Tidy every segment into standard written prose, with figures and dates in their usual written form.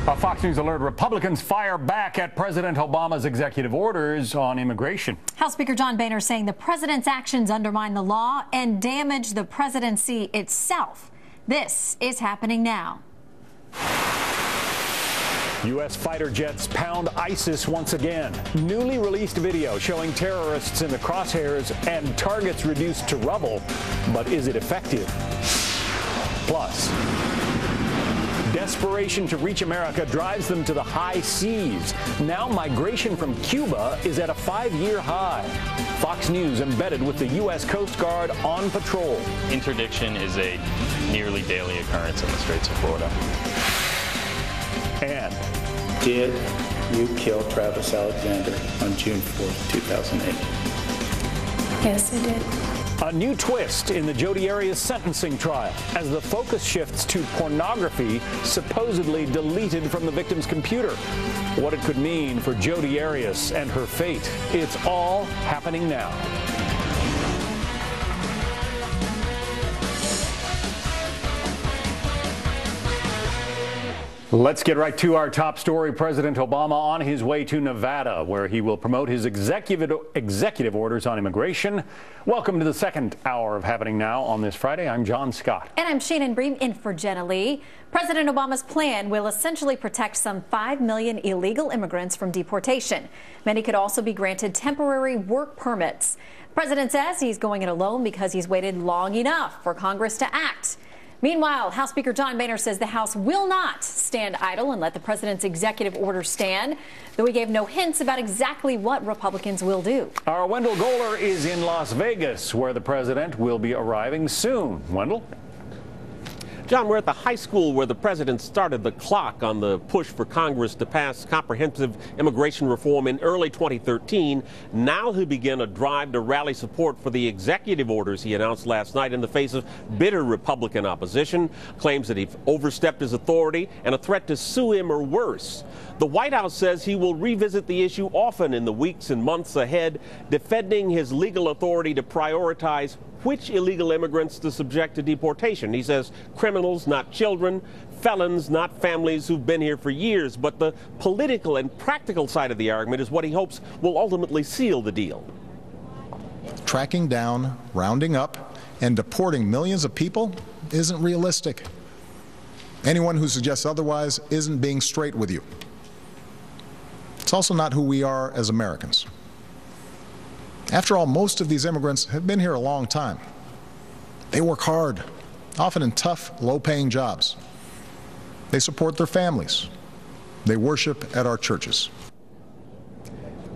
A Fox News alert: Republicans fire back at President Obama's executive orders on immigration. House Speaker John Boehner saying the president's actions undermine the law and damage the presidency itself. This is happening now. U.S. fighter jets pound ISIS once again. Newly released video showing terrorists in the crosshairs and targets reduced to rubble. But is it effective? Plus, desperation to reach America drives them to the high seas. Now migration from Cuba is at a 5-year high. Fox News embedded with the U.S. Coast Guard on patrol. Interdiction is a nearly daily occurrence in the Straits of Florida. And did you kill Travis Alexander on June 4th, 2008? Yes, I did. a new twist in the Jodi Arias sentencing trial as the focus shifts to pornography supposedly deleted from the victim's computer. What it could mean for Jodi Arias and her fate. It's all happening now. Let's get right to our top story. President Obama on his way to Nevada, where he will promote his executive orders on immigration. Welcome to the second hour of Happening Now on this Friday. I'm John Scott. And I'm Shannon Bream in for Jenna Lee. President Obama's plan will essentially protect some 5 million illegal immigrants from deportation. Many could also be granted temporary work permits. The president says he's going it alone because he's waited long enough for Congress to act. Meanwhile, House Speaker John Boehner says the House will not stand idle and let the president's executive order stand, though he gave no hints about exactly what Republicans will do. Our Wendell Goler is in Las Vegas, where the president will be arriving soon. Wendell? John, we're at the high school where the president started the clock on the push for Congress to pass comprehensive immigration reform in early 2013. Now he'll begin a drive to rally support for the executive orders he announced last night in the face of bitter Republican opposition, claims that he overstepped his authority, and a threat to sue him or worse. The White House says he will revisit the issue often in the weeks and months ahead, defending his legal authority to prioritize which illegal immigrants to subject to deportation. He says criminals, not children, felons, not families who've been here for years. But the political and practical side of the argument is what he hopes will ultimately seal the deal. Tracking down, rounding up, and deporting millions of people isn't realistic. Anyone who suggests otherwise isn't being straight with you. It's also not who we are as Americans. After all, most of these immigrants have been here a long time. They work hard, often in tough, low-paying jobs. They support their families. They worship at our churches.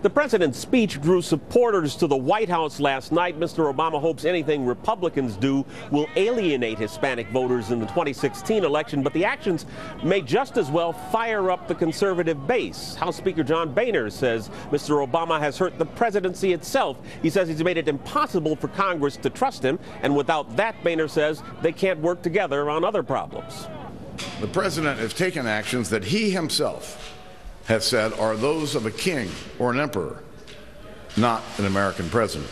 The president's speech drew supporters to the White House last night. Mr. Obama hopes anything Republicans do will alienate Hispanic voters in the 2016 election, but the actions may just as well fire up the conservative base. House Speaker John Boehner says Mr. Obama has hurt the presidency itself. He says he's made it impossible for Congress to trust him, and without that, Boehner says, they can't work together on other problems. The president has taken actions that he himself has said are those of a king or an emperor, not an American president.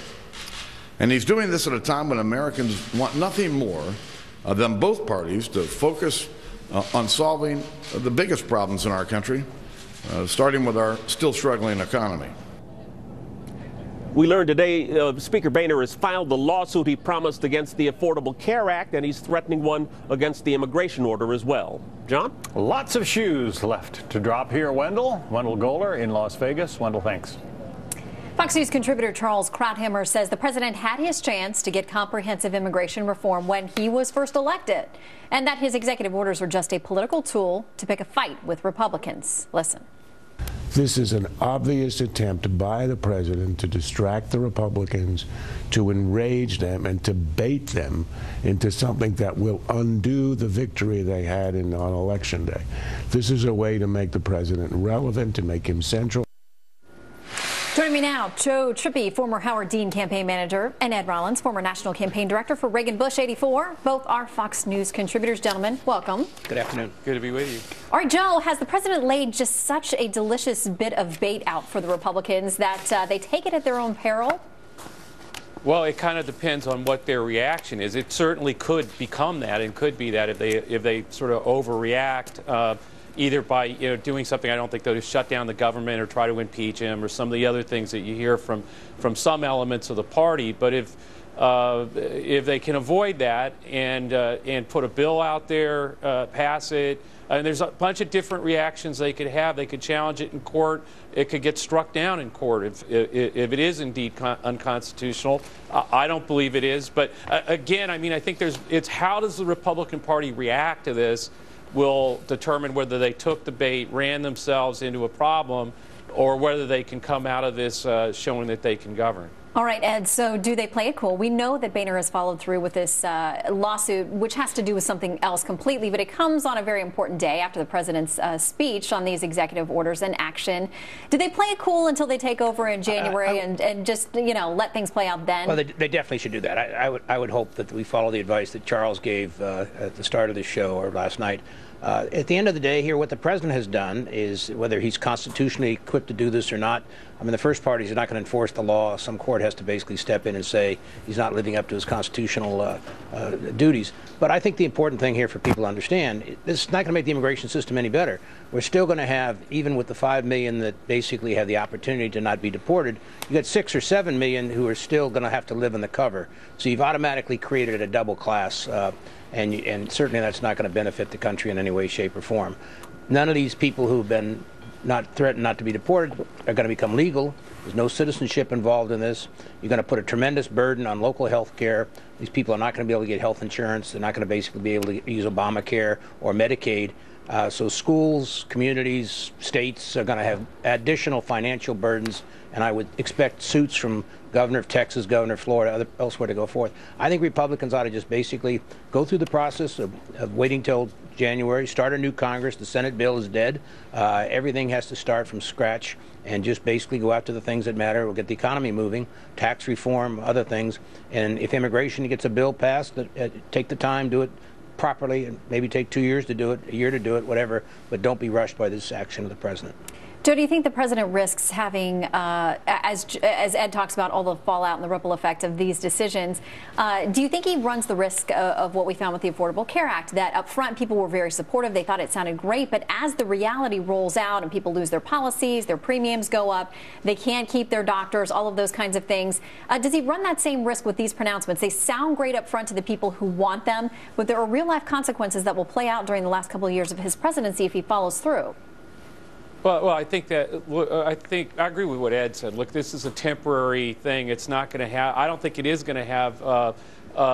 And he's doing this at a time when Americans want nothing more than both parties to focus on solving the biggest problems in our country, starting with our still struggling economy. We learned today Speaker Boehner has filed the lawsuit he promised against the Affordable Care Act, and he's threatening one against the immigration order as well. John? Lots of shoes left to drop here, Wendell. Wendell Goler in Las Vegas. Wendell, thanks. Fox News contributor Charles Krauthammer says the president had his chance to get comprehensive immigration reform when he was first elected, and that his executive orders are just a political tool to pick a fight with Republicans. Listen. This is an obvious attempt by the president to distract the Republicans, to enrage them, and to bait them into something that will undo the victory they had on Election Day. This is a way to make the president relevant, to make him central. Joining me now, Joe Trippi, former Howard Dean campaign manager, and Ed Rollins, former national campaign director for Reagan Bush 84. Both are Fox News contributors. Gentlemen, welcome. Good afternoon. Good to be with you. All right, Joe, has the president laid just such a delicious bit of bait out for the Republicans that they take it at their own peril? Well, it kind of depends on what their reaction is. It certainly could become that and could be that if they sort of overreact. either by doing something. I don't think they'll shut down the government or try to impeach him or some of the other things that you hear from some elements of the party. But if they can avoid that and put a bill out there, pass it, and there's a bunch of different reactions they could have. They could challenge it in court. It could get struck down in court if it is indeed unconstitutional. I don't believe it is. But again, I mean, I think it's how does the Republican Party react to this will determine whether they took the bait, ran themselves into a problem, or whether they can come out of this showing that they can govern. All right, Ed, so do they play it cool? We know that Boehner has followed through with this lawsuit, which has to do with something else completely, but it comes on a very important day after the president's speech on these executive orders in action. Do they play it cool until they take over in January and just, let things play out then? Well, they definitely should do that. I would hope that we follow the advice that Charles gave at the start of the show or last night. At the end of the day here, what the president has done is, whether he's constitutionally equipped to do this or not, I mean, the first part is he's not going to enforce the law. Some court has to basically step in and say he's not living up to his constitutional duties. But I think the important thing here for people to understand, this is not going to make the immigration system any better. We're still going to have, even with the 5 million that basically have the opportunity to not be deported, you got 6 or 7 million who are still going to have to live in the cover. So you've automatically created a double class. And certainly that's not going to benefit the country in any way, shape, or form. None of these people who've been threatened not to be deported are going to become legal. There's no citizenship involved in this. You're going to put a tremendous burden on local health care. These people are not going to be able to get health insurance. They're not going to basically be able to use Obamacare or Medicaid. So schools, communities, states are going to have additional financial burdens, and I would expect suits from Governor of Texas, Governor of Florida, elsewhere to go forth. I think Republicans ought to just basically go through the process of waiting till January, start a new Congress. The Senate bill is dead. Everything has to start from scratch and just basically go after the things that matter. We'll get the economy moving, tax reform, other things. And if immigration gets a bill passed, take the time, do it properly, and maybe take 2 years to do it, a year to do it, whatever, but don't be rushed by this action of the president. Joe, do you think the president risks having, as Ed talks about all the fallout and the ripple effect of these decisions, do you think he runs the risk of what we found with the Affordable Care Act, that up front people were very supportive, they thought it sounded great, but as the reality rolls out and people lose their policies, their premiums go up, they can't keep their doctors, all of those kinds of things, does he run that same risk with these pronouncements? They sound great up front to the people who want them, but there are real-life consequences that will play out during the last couple of years of his presidency if he follows through. Well, I think I agree with what Ed said. Look, this is a temporary thing. It's not going to have. I don't think it is going to have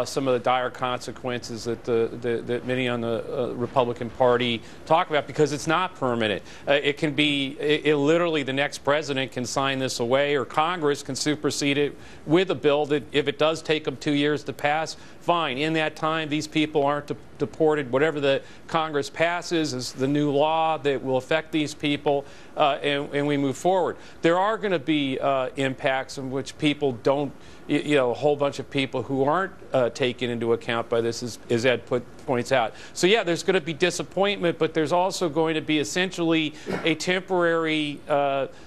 some of the dire consequences that many on the Republican Party talk about, because it's not permanent. It can be. Literally, the next president can sign this away, or Congress can supersede it with a bill that, if it does take them 2 years to pass, fine. In that time, these people aren't deported. Whatever the Congress passes is the new law that will affect these people, and we move forward. There are going to be impacts in which people don't, a whole bunch of people who aren't taken into account by this, as Ed points out. So yeah, there's going to be disappointment, but there's also going to be essentially a temporary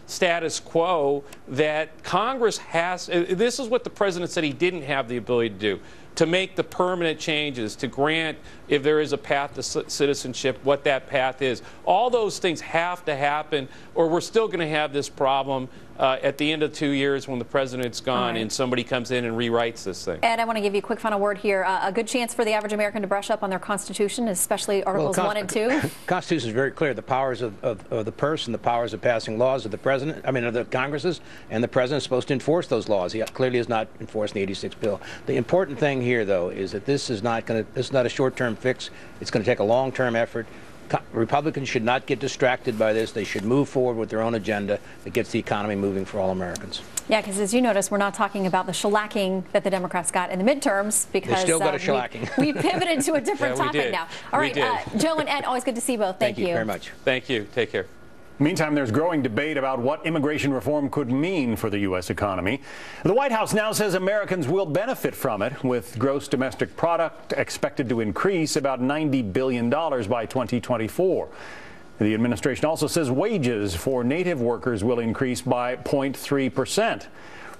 status quo that Congress has. This is what the president said he didn't have the ability to do, to make the permanent changes, to grant, if there is a path to citizenship, what that path is. All those things have to happen, or we're still going to have this problem at the end of 2 years when the president's gone and somebody comes in and rewrites this thing. Ed, I want to give you a quick final word here. A good chance for the average American to brush up on their Constitution, especially Articles 1 and 2? The Constitution is very clear. The powers of the purse and the powers of passing laws of the president, of the Congresses, and the president is supposed to enforce those laws. He clearly is not enforcing the 86 bill. The important thing here, though, is that this is not a short-term fix. It's going to take a long-term effort. Republicans should not get distracted by this. They should move forward with their own agenda that gets the economy moving for all Americans. Yeah, because as you notice, we're not talking about the shellacking that the Democrats got in the midterms, because they still got a shellacking. we pivoted to a different topic now. All right, Joe and Ed, always good to see you both. Thank you very much. Thank you. Take care. Meantime, there's growing debate about what immigration reform could mean for the U.S. economy. The White House now says Americans will benefit from it, with gross domestic product expected to increase about $90 billion by 2024. The administration also says wages for native workers will increase by 0.3%.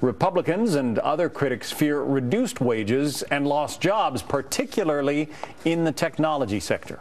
Republicans and other critics fear reduced wages and lost jobs, particularly in the technology sector.